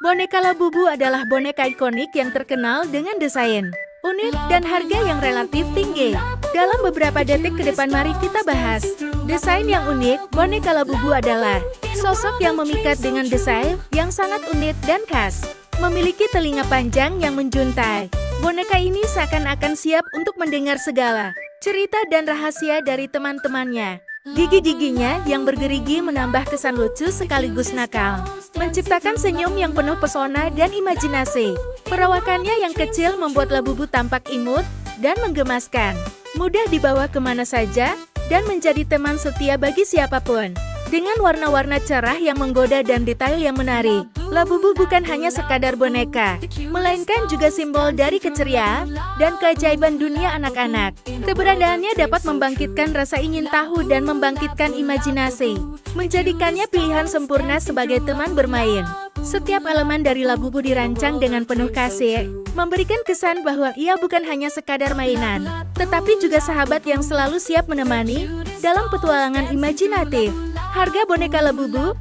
Boneka Labubu adalah boneka ikonik yang terkenal dengan desain unik dan harga yang relatif tinggi. Dalam beberapa detik ke depan mari kita bahas. Desain yang unik, boneka Labubu adalah sosok yang memikat dengan desain yang sangat unik dan khas. Memiliki telinga panjang yang menjuntai. Boneka ini seakan-akan siap untuk mendengar segala cerita dan rahasia dari teman-temannya. Gigi-giginya yang bergerigi menambah kesan lucu sekaligus nakal, menciptakan senyum yang penuh pesona dan imajinasi. Perawakannya yang kecil membuat Labubu tampak imut dan menggemaskan, mudah dibawa kemana saja, dan menjadi teman setia bagi siapapun. Dengan warna-warna cerah yang menggoda dan detail yang menarik, Labubu bukan hanya sekadar boneka, melainkan juga simbol dari keceriaan dan keajaiban dunia anak-anak. Keberadaannya dapat membangkitkan rasa ingin tahu dan membangkitkan imajinasi, menjadikannya pilihan sempurna sebagai teman bermain. Setiap elemen dari Labubu dirancang dengan penuh kasih, memberikan kesan bahwa ia bukan hanya sekadar mainan, tetapi juga sahabat yang selalu siap menemani dalam petualangan imajinatif. Harga boneka Labubu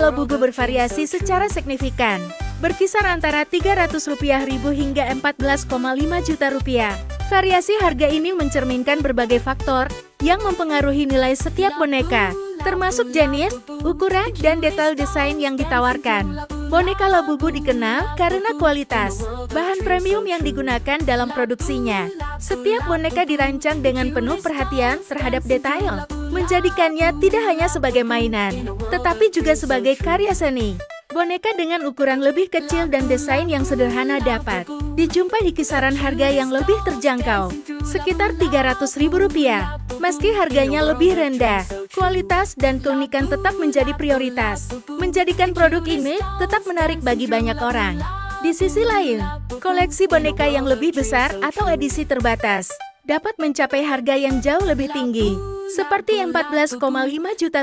Labubu bervariasi secara signifikan, berkisar antara Rp300.000 hingga Rp14,5 juta. Variasi harga ini mencerminkan berbagai faktor yang mempengaruhi nilai setiap boneka, termasuk jenis, ukuran, dan detail desain yang ditawarkan. Boneka Labubu dikenal karena kualitas bahan premium yang digunakan dalam produksinya. Setiap boneka dirancang dengan penuh perhatian terhadap detail, menjadikannya tidak hanya sebagai mainan, tetapi juga sebagai karya seni. Boneka dengan ukuran lebih kecil dan desain yang sederhana dapat dijumpai di kisaran harga yang lebih terjangkau, sekitar Rp300.000. Meski harganya lebih rendah, kualitas dan keunikan tetap menjadi prioritas, menjadikan produk ini tetap menarik bagi banyak orang. Di sisi lain, koleksi boneka yang lebih besar atau edisi terbatas dapat mencapai harga yang jauh lebih tinggi, seperti Rp14,5 juta.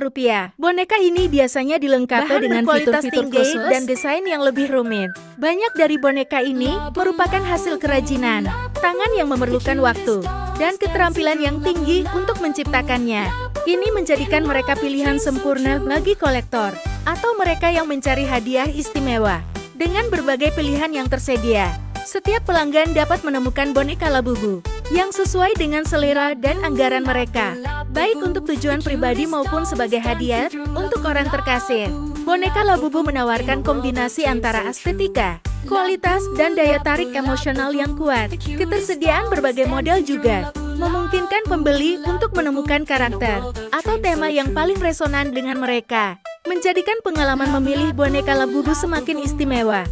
Boneka ini biasanya dilengkapi dengan fitur-fitur khusus dan desain yang lebih rumit. Banyak dari boneka ini merupakan hasil kerajinan tangan yang memerlukan waktu dan keterampilan yang tinggi untuk menciptakannya. Ini menjadikan mereka pilihan sempurna bagi kolektor atau mereka yang mencari hadiah istimewa. Dengan berbagai pilihan yang tersedia, setiap pelanggan dapat menemukan boneka Labubu yang sesuai dengan selera dan anggaran mereka, baik untuk tujuan pribadi maupun sebagai hadiah untuk orang terkasih. Boneka Labubu menawarkan kombinasi antara estetika, kualitas, dan daya tarik emosional yang kuat. Ketersediaan berbagai model juga memungkinkan pembeli untuk menemukan karakter atau tema yang paling resonan dengan mereka, menjadikan pengalaman memilih boneka Labubu semakin istimewa.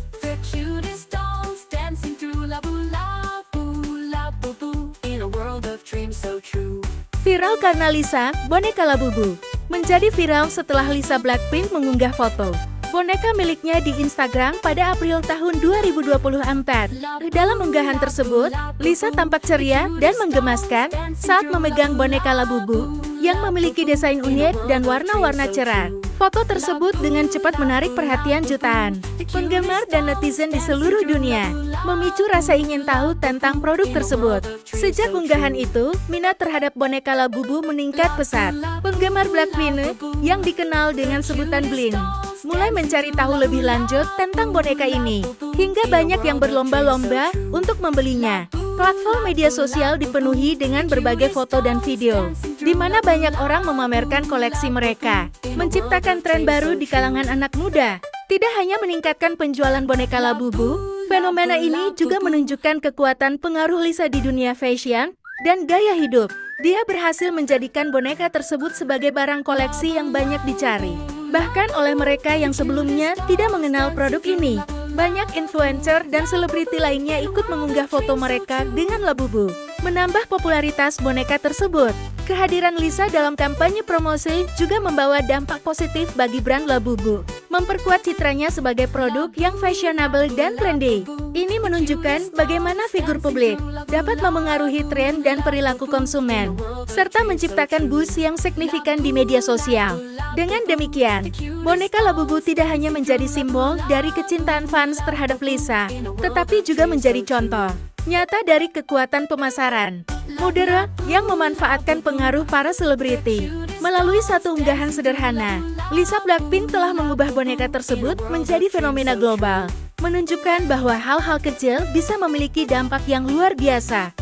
Viral karena Lisa, boneka Labubu menjadi viral setelah Lisa Blackpink mengunggah foto boneka miliknya di Instagram pada April tahun 2024. Dalam unggahan tersebut, Lisa tampak ceria dan menggemaskan saat memegang boneka Labubu yang memiliki desain unik dan warna-warna cerah. Foto tersebut dengan cepat menarik perhatian jutaan penggemar dan netizen di seluruh dunia, memicu rasa ingin tahu tentang produk tersebut. Sejak unggahan itu, minat terhadap boneka Labubu meningkat pesat. Penggemar Blackpink yang dikenal dengan sebutan Blink mulai mencari tahu lebih lanjut tentang boneka ini, hingga banyak yang berlomba-lomba untuk membelinya. Platform media sosial dipenuhi dengan berbagai foto dan video, di mana banyak orang memamerkan koleksi mereka, menciptakan tren baru di kalangan anak muda. Tidak hanya meningkatkan penjualan boneka Labubu, fenomena ini juga menunjukkan kekuatan pengaruh Lisa di dunia fashion dan gaya hidup. Dia berhasil menjadikan boneka tersebut sebagai barang koleksi yang banyak dicari, bahkan oleh mereka yang sebelumnya tidak mengenal produk ini. Banyak influencer dan selebriti lainnya ikut mengunggah foto mereka dengan Labubu, menambah popularitas boneka tersebut. Kehadiran Lisa dalam kampanye promosi juga membawa dampak positif bagi brand Labubu, memperkuat citranya sebagai produk yang fashionable dan trendy. Ini menunjukkan bagaimana figur publik dapat memengaruhi tren dan perilaku konsumen, serta menciptakan buzz yang signifikan di media sosial. Dengan demikian, boneka Labubu tidak hanya menjadi simbol dari kecintaan fans terhadap Lisa, tetapi juga menjadi contoh nyata dari kekuatan pemasaran modern yang memanfaatkan pengaruh para selebriti, Melalui satu unggahan sederhana, Lisa Blackpink telah mengubah boneka tersebut menjadi fenomena global, menunjukkan bahwa hal-hal kecil bisa memiliki dampak yang luar biasa.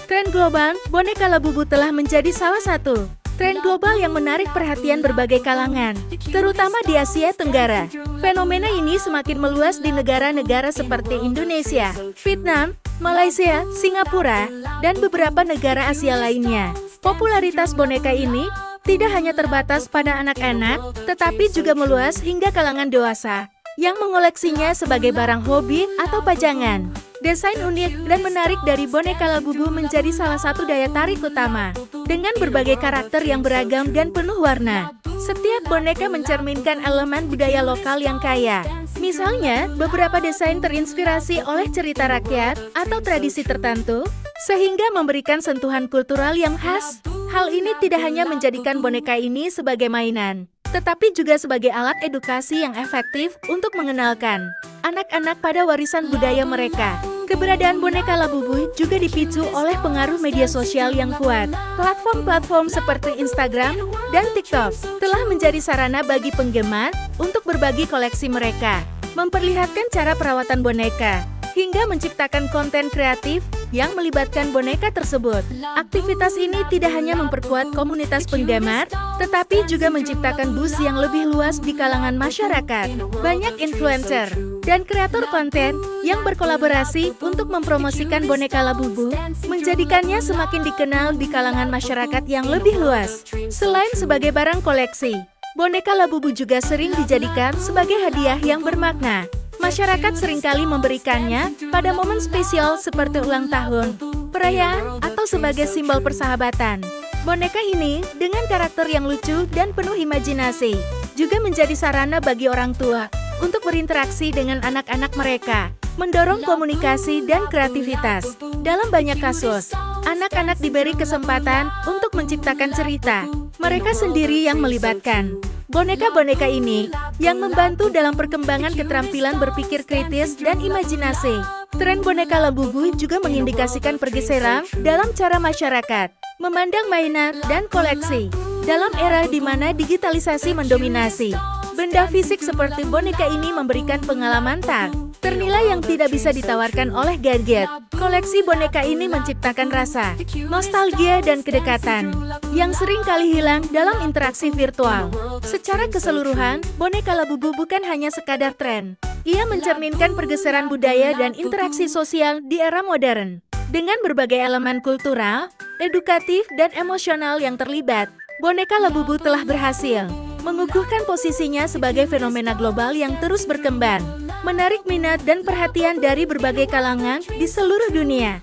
Tren global, boneka Labubu telah menjadi salah satu tren global yang menarik perhatian berbagai kalangan, terutama di Asia Tenggara. Fenomena ini semakin meluas di negara-negara seperti Indonesia, Vietnam, Malaysia, Singapura, dan beberapa negara Asia lainnya. Popularitas boneka ini tidak hanya terbatas pada anak-anak, tetapi juga meluas hingga kalangan dewasa yang mengoleksinya sebagai barang hobi atau pajangan. Desain unik dan menarik dari boneka Labubu menjadi salah satu daya tarik utama. Dengan berbagai karakter yang beragam dan penuh warna, setiap boneka mencerminkan elemen budaya lokal yang kaya. Misalnya, beberapa desain terinspirasi oleh cerita rakyat atau tradisi tertentu, sehingga memberikan sentuhan kultural yang khas. Hal ini tidak hanya menjadikan boneka ini sebagai mainan, tetapi juga sebagai alat edukasi yang efektif untuk mengenalkan anak-anak pada warisan budaya mereka. Keberadaan boneka Labubu juga dipicu oleh pengaruh media sosial yang kuat. Platform-platform seperti Instagram dan TikTok telah menjadi sarana bagi penggemar untuk berbagi koleksi mereka, memperlihatkan cara perawatan boneka, hingga menciptakan konten kreatif yang melibatkan boneka tersebut. Aktivitas ini tidak hanya memperkuat komunitas penggemar, tetapi juga menciptakan buzz yang lebih luas di kalangan masyarakat. Banyak influencer dan kreator konten yang berkolaborasi untuk mempromosikan boneka Labubu, menjadikannya semakin dikenal di kalangan masyarakat yang lebih luas. Selain sebagai barang koleksi, boneka Labubu juga sering dijadikan sebagai hadiah yang bermakna. Masyarakat seringkali memberikannya pada momen spesial seperti ulang tahun, perayaan, atau sebagai simbol persahabatan. Boneka ini, dengan karakter yang lucu dan penuh imajinasi, juga menjadi sarana bagi orang tua untuk berinteraksi dengan anak-anak mereka, mendorong komunikasi dan kreativitas. Dalam banyak kasus, anak-anak diberi kesempatan untuk menciptakan cerita mereka sendiri yang melibatkan boneka-boneka ini, yang membantu dalam perkembangan keterampilan berpikir kritis dan imajinasi. Tren boneka Labubu juga mengindikasikan pergeseran dalam cara masyarakat memandang mainan dan koleksi. Dalam era di mana digitalisasi mendominasi, benda fisik seperti boneka ini memberikan pengalaman tak ternilai yang tidak bisa ditawarkan oleh gadget. Koleksi boneka ini menciptakan rasa nostalgia dan kedekatan yang sering kali hilang dalam interaksi virtual. Secara keseluruhan, boneka Labubu bukan hanya sekadar tren. Ia mencerminkan pergeseran budaya dan interaksi sosial di era modern. Dengan berbagai elemen kultural, edukatif, dan emosional yang terlibat, boneka Labubu telah berhasil mengukuhkan posisinya sebagai fenomena global yang terus berkembang, menarik minat dan perhatian dari berbagai kalangan di seluruh dunia.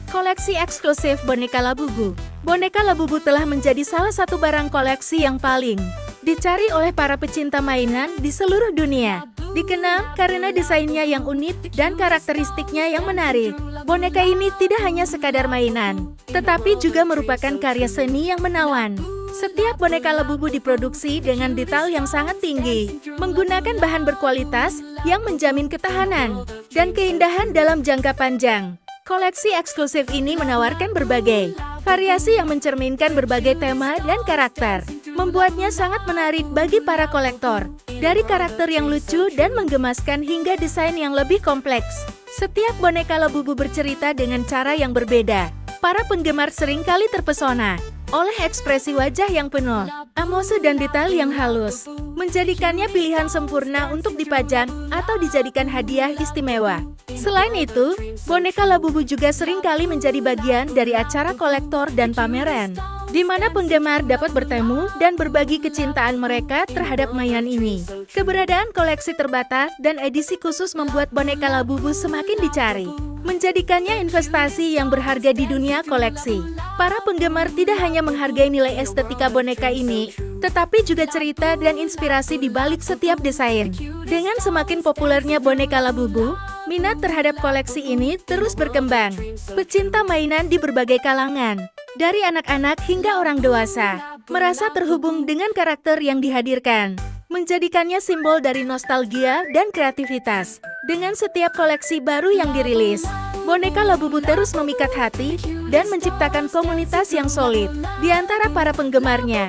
Koleksi eksklusif boneka Labubu. Boneka Labubu telah menjadi salah satu barang koleksi yang paling dicari oleh para pecinta mainan di seluruh dunia. Dikenal karena desainnya yang unik dan karakteristiknya yang menarik. Boneka ini tidak hanya sekadar mainan, tetapi juga merupakan karya seni yang menawan. Setiap boneka Labubu diproduksi dengan detail yang sangat tinggi, menggunakan bahan berkualitas yang menjamin ketahanan dan keindahan dalam jangka panjang. Koleksi eksklusif ini menawarkan berbagai variasi yang mencerminkan berbagai tema dan karakter, membuatnya sangat menarik bagi para kolektor. Dari karakter yang lucu dan menggemaskan hingga desain yang lebih kompleks, setiap boneka Labubu bercerita dengan cara yang berbeda. Para penggemar seringkali terpesona oleh ekspresi wajah yang penuh emosi dan detail yang halus, menjadikannya pilihan sempurna untuk dipajang atau dijadikan hadiah istimewa. Selain itu, boneka Labubu juga seringkali menjadi bagian dari acara kolektor dan pameran, di mana penggemar dapat bertemu dan berbagi kecintaan mereka terhadap mainan ini. Keberadaan koleksi terbatas dan edisi khusus membuat boneka Labubu semakin dicari, menjadikannya investasi yang berharga di dunia koleksi. Para penggemar tidak hanya menghargai nilai estetika boneka ini, tetapi juga cerita dan inspirasi di balik setiap desain. Dengan semakin populernya boneka Labubu, minat terhadap koleksi ini terus berkembang. Pecinta mainan di berbagai kalangan, dari anak-anak hingga orang dewasa, merasa terhubung dengan karakter yang dihadirkan, menjadikannya simbol dari nostalgia dan kreativitas. Dengan setiap koleksi baru yang dirilis, boneka Labubu terus memikat hati dan menciptakan komunitas yang solid di antara para penggemarnya.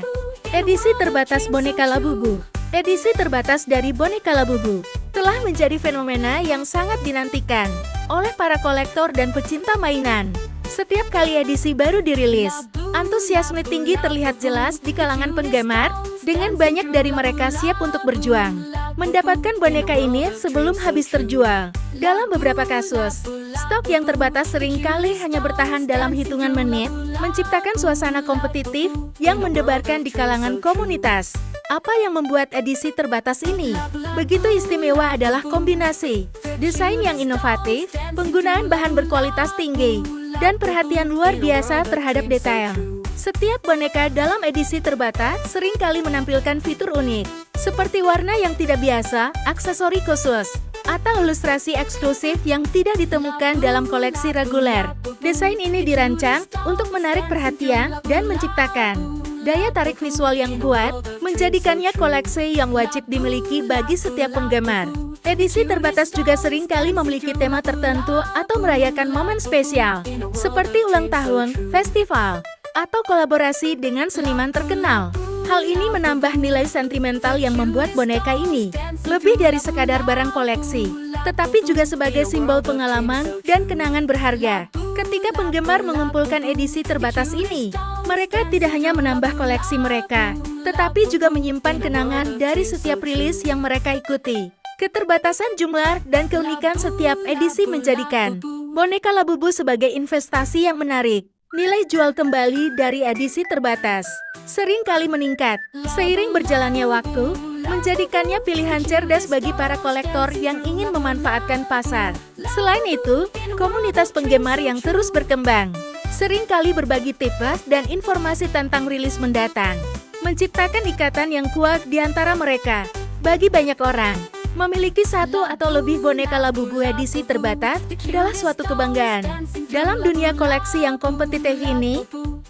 Edisi terbatas boneka Labubu. Edisi terbatas dari boneka Labubu telah menjadi fenomena yang sangat dinantikan oleh para kolektor dan pecinta mainan. Setiap kali edisi baru dirilis, antusiasme tinggi terlihat jelas di kalangan penggemar, dengan banyak dari mereka siap untuk berjuang mendapatkan boneka ini sebelum habis terjual. Dalam beberapa kasus, stok yang terbatas seringkali hanya bertahan dalam hitungan menit, menciptakan suasana kompetitif yang mendebarkan di kalangan komunitas. Apa yang membuat edisi terbatas ini begitu istimewa adalah kombinasi desain yang inovatif, penggunaan bahan berkualitas tinggi, dan perhatian luar biasa terhadap detail. Setiap boneka dalam edisi terbatas seringkali menampilkan fitur unik, seperti warna yang tidak biasa, aksesori khusus, atau ilustrasi eksklusif yang tidak ditemukan dalam koleksi reguler. Desain ini dirancang untuk menarik perhatian dan menciptakan daya tarik visual yang kuat, menjadikannya koleksi yang wajib dimiliki bagi setiap penggemar. Edisi terbatas juga seringkali memiliki tema tertentu atau merayakan momen spesial, seperti ulang tahun, festival, atau kolaborasi dengan seniman terkenal. Hal ini menambah nilai sentimental yang membuat boneka ini lebih dari sekadar barang koleksi, tetapi juga sebagai simbol pengalaman dan kenangan berharga. Ketika penggemar mengumpulkan edisi terbatas ini, mereka tidak hanya menambah koleksi mereka, tetapi juga menyimpan kenangan dari setiap rilis yang mereka ikuti. Keterbatasan jumlah dan keunikan setiap edisi menjadikan boneka Labubu sebagai investasi yang menarik. Nilai jual kembali dari edisi terbatas sering kali meningkat seiring berjalannya waktu, menjadikannya pilihan cerdas bagi para kolektor yang ingin memanfaatkan pasar. Selain itu, komunitas penggemar yang terus berkembang sering kali berbagi tips dan informasi tentang rilis mendatang, menciptakan ikatan yang kuat di antara mereka. Bagi banyak orang, memiliki satu atau lebih boneka Labubu edisi terbatas adalah suatu kebanggaan. Dalam dunia koleksi yang kompetitif ini,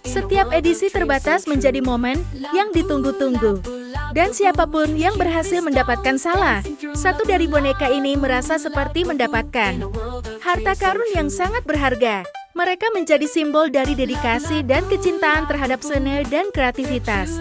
setiap edisi terbatas menjadi momen yang ditunggu-tunggu. Dan siapapun yang berhasil mendapatkan salah satu dari boneka ini merasa seperti mendapatkan harta karun yang sangat berharga. Mereka menjadi simbol dari dedikasi dan kecintaan terhadap seni dan kreativitas.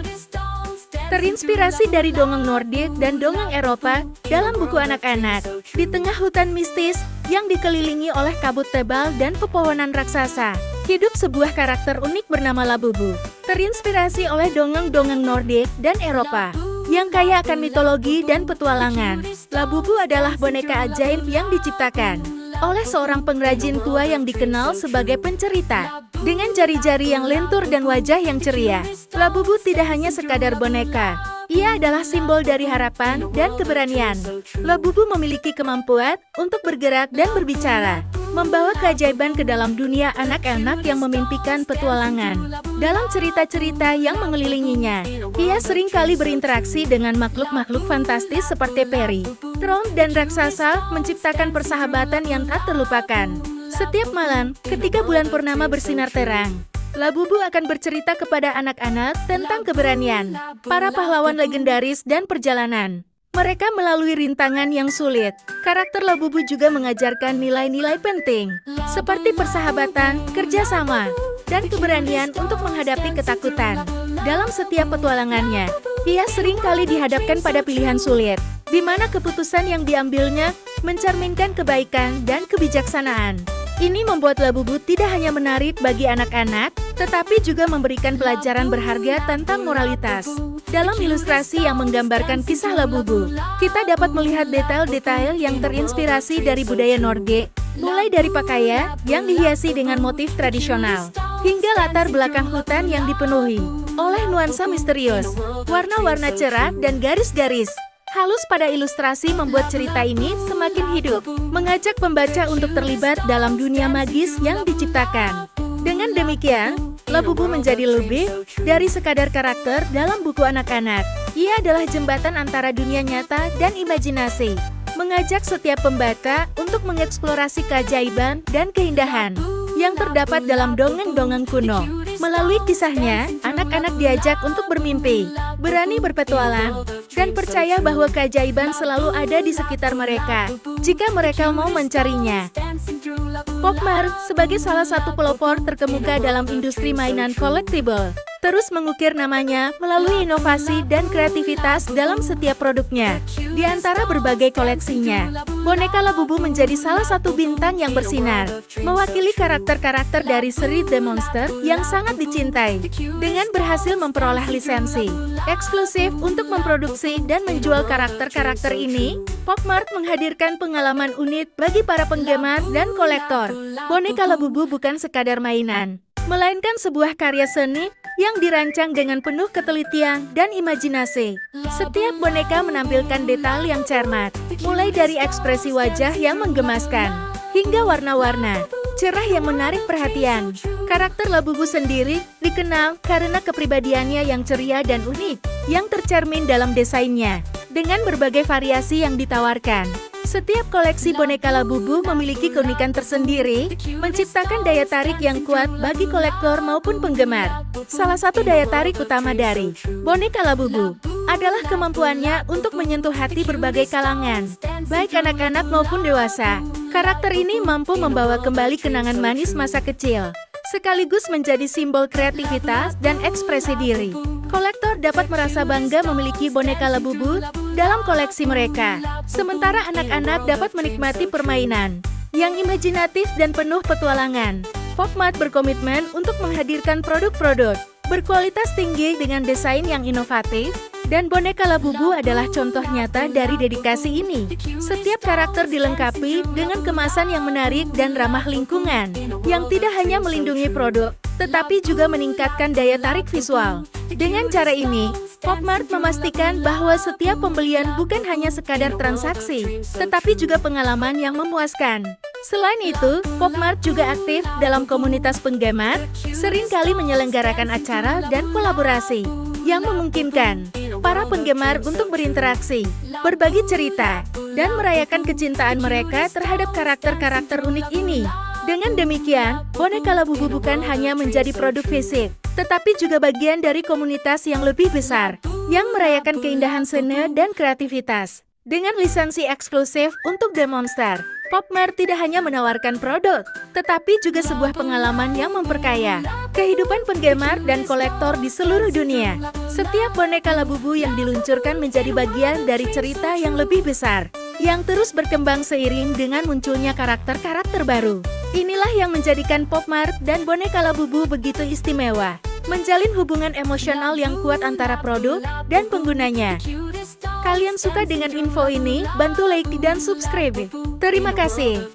Terinspirasi dari dongeng Nordik dan dongeng Eropa dalam buku anak-anak, di tengah hutan mistis yang dikelilingi oleh kabut tebal dan pepohonan raksasa, hidup sebuah karakter unik bernama Labubu. Terinspirasi oleh dongeng-dongeng Nordik dan Eropa yang kaya akan mitologi dan petualangan, Labubu adalah boneka ajaib yang diciptakan oleh seorang pengrajin tua yang dikenal sebagai pencerita. Dengan jari-jari yang lentur dan wajah yang ceria, Labubu tidak hanya sekadar boneka. Ia adalah simbol dari harapan dan keberanian. Labubu memiliki kemampuan untuk bergerak dan berbicara, membawa keajaiban ke dalam dunia anak-anak yang memimpikan petualangan. Dalam cerita-cerita yang mengelilinginya, ia seringkali berinteraksi dengan makhluk-makhluk fantastis seperti peri, troll, dan raksasa, menciptakan persahabatan yang tak terlupakan. Setiap malam, ketika bulan purnama bersinar terang, Labubu akan bercerita kepada anak-anak tentang keberanian para pahlawan legendaris dan perjalanan mereka melalui rintangan yang sulit. Karakter Labubu juga mengajarkan nilai-nilai penting, seperti persahabatan, kerjasama, dan keberanian untuk menghadapi ketakutan. Dalam setiap petualangannya, ia sering kali dihadapkan pada pilihan sulit, di mana keputusan yang diambilnya mencerminkan kebaikan dan kebijaksanaan. Ini membuat Labubu tidak hanya menarik bagi anak-anak, tetapi juga memberikan pelajaran berharga tentang moralitas. Dalam ilustrasi yang menggambarkan kisah Labubu, kita dapat melihat detail-detail yang terinspirasi dari budaya Nordik, mulai dari pakaian yang dihiasi dengan motif tradisional, hingga latar belakang hutan yang dipenuhi oleh nuansa misterius, warna-warna cerah, dan garis-garis halus pada ilustrasi membuat cerita ini semakin hidup, mengajak pembaca untuk terlibat dalam dunia magis yang diciptakan. Dengan demikian, Labubu menjadi lebih dari sekadar karakter dalam buku anak-anak. Ia adalah jembatan antara dunia nyata dan imajinasi, mengajak setiap pembaca untuk mengeksplorasi keajaiban dan keindahan yang terdapat dalam dongeng-dongeng kuno. Melalui kisahnya, anak-anak diajak untuk bermimpi, berani berpetualang, dan percaya bahwa keajaiban selalu ada di sekitar mereka, jika mereka mau mencarinya. Pop Mart, sebagai salah satu pelopor terkemuka dalam industri mainan collectible, terus mengukir namanya melalui inovasi dan kreativitas dalam setiap produknya. Di antara berbagai koleksinya, boneka Labubu menjadi salah satu bintang yang bersinar, mewakili karakter-karakter dari seri The Monster yang sangat dicintai, dengan berhasil memperoleh lisensi eksklusif untuk memproduksi dan menjual karakter-karakter ini. Pop Mart menghadirkan pengalaman unik bagi para penggemar dan kolektor. Boneka Labubu bukan sekadar mainan, melainkan sebuah karya seni yang dirancang dengan penuh ketelitian dan imajinasi. Setiap boneka menampilkan detail yang cermat, mulai dari ekspresi wajah yang menggemaskan, hingga warna-warna cerah yang menarik perhatian. Karakter Labubu sendiri dikenal karena kepribadiannya yang ceria dan unik, yang tercermin dalam desainnya, dengan berbagai variasi yang ditawarkan. Setiap koleksi boneka Labubu memiliki keunikan tersendiri, menciptakan daya tarik yang kuat bagi kolektor maupun penggemar. Salah satu daya tarik utama dari boneka Labubu adalah kemampuannya untuk menyentuh hati berbagai kalangan, baik anak-anak maupun dewasa. Karakter ini mampu membawa kembali kenangan manis masa kecil, sekaligus menjadi simbol kreativitas dan ekspresi diri. Kolektor dapat merasa bangga memiliki boneka Labubu dalam koleksi mereka, sementara anak-anak dapat menikmati permainan yang imajinatif dan penuh petualangan. Pop Mart berkomitmen untuk menghadirkan produk-produk berkualitas tinggi dengan desain yang inovatif, dan boneka Labubu adalah contoh nyata dari dedikasi ini. Setiap karakter dilengkapi dengan kemasan yang menarik dan ramah lingkungan, yang tidak hanya melindungi produk, tetapi juga meningkatkan daya tarik visual. Dengan cara ini, Pop Mart memastikan bahwa setiap pembelian bukan hanya sekadar transaksi, tetapi juga pengalaman yang memuaskan. Selain itu, Pop Mart juga aktif dalam komunitas penggemar, seringkali menyelenggarakan acara dan kolaborasi yang memungkinkan para penggemar untuk berinteraksi, berbagi cerita, dan merayakan kecintaan mereka terhadap karakter-karakter unik ini. Dengan demikian, boneka Labubu bukan hanya menjadi produk fisik, tetapi juga bagian dari komunitas yang lebih besar, yang merayakan keindahan seni dan kreativitas. Dengan lisensi eksklusif untuk The Monster, Pop Mart tidak hanya menawarkan produk, tetapi juga sebuah pengalaman yang memperkaya kehidupan penggemar dan kolektor di seluruh dunia. Setiap boneka Labubu yang diluncurkan menjadi bagian dari cerita yang lebih besar, yang terus berkembang seiring dengan munculnya karakter-karakter baru. Inilah yang menjadikan Pop Mart dan boneka Labubu begitu istimewa, menjalin hubungan emosional yang kuat antara produk dan penggunanya. Kalian suka dengan info ini? Bantu like dan subscribe. Terima kasih.